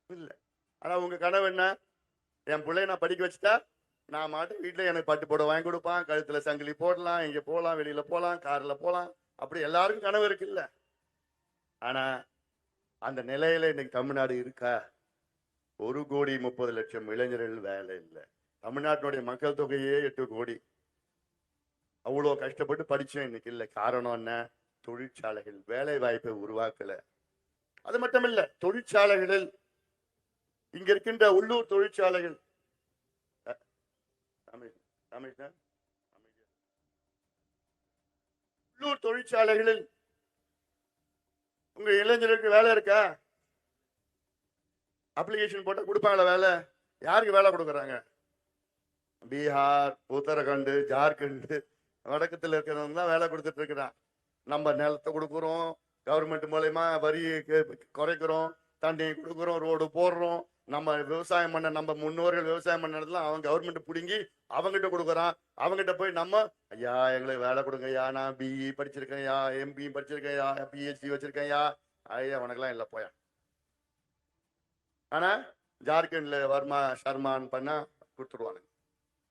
இல்ல. ஆனா உங்க கனவு என்ன? என் பிள்ளைய நான் படிக்க வச்சுட்டா, நான் மாட்டு வீட்ல எனக்கு பட்டு புடவ வாங்கி குடுப்பான். கழுத்துல சங்கிலி போடலாம், இங்க போலாம், வெளியில போலாம், கார்ல போலாம். அப்படி எல்லாருக்கும் கனவு இருக்குல்ல. ஆனா, அந்த நிலையில இன்னைக்கு தமிழ்நாடு இருக்கா? 1,30,00,000 இளைஞர்கள் வேலை இல்ல. தமிழ்நாட்டினுடைய மக்கள் தொகையே 8 கோடி. அவ்வளோ கஷ்டப்பட்டு படிச்சோம் இன்னைக்கு இல்ல. காரணம் என்ன? தொழிற்சாலைகள் வேலை வாய்ப்பை உருவாக்கல. அது மட்டும் இல்ல, தொழிற்சாலைகளில் இங்க இருக்கின்ற உள்ளூர் தொழிற்சாலைகள் உள்ளூர் தொழிற்சாலைகளில் உங்க இளைஞருக்கு வேலை இருக்கா? அப்ளிகேஷன் போட்டா கொடுப்பாங்களா வேலை? யாருக்கு வேலை கொடுக்குறாங்க? பீகார், உத்தரகண்ட், ஜார்க்கண்ட், வடக்கத்தில் இருக்கிறவங்க தான் வேலை கொடுத்துட்டு இருக்கிறான். நம்ம நிலத்தை கொடுக்குறோம், கவர்மெண்ட் மூலயமா வரி குறைக்கிறோம், தண்ணி கொடுக்குறோம், ரோடு போடுறோம். நம்ம விவசாயம் பண்ண நம்ம முன்னோர்கள் விவசாயம் பண்ண இடத்துல அவன் கவர்மெண்ட் பிடுங்கி அவங்ககிட்ட கொடுக்குறான். அவங்ககிட்ட போய் நம்ம ஐயா எங்களுக்கு வேலை கொடுங்க ஐயா, நான் பிஇ படிச்சிருக்கேன் ஐயா, எம்பி படிச்சிருக்கேன் ஐயா, பிஹெச்டி வச்சிருக்கேன் ஐயா. ஐயா உனக்கெல்லாம் இல்லை போயா. ஆனா ஜார்க்கண்ட்ல வர்மா சர்மான் பண்ணா கொடுத்துருவானுங்க.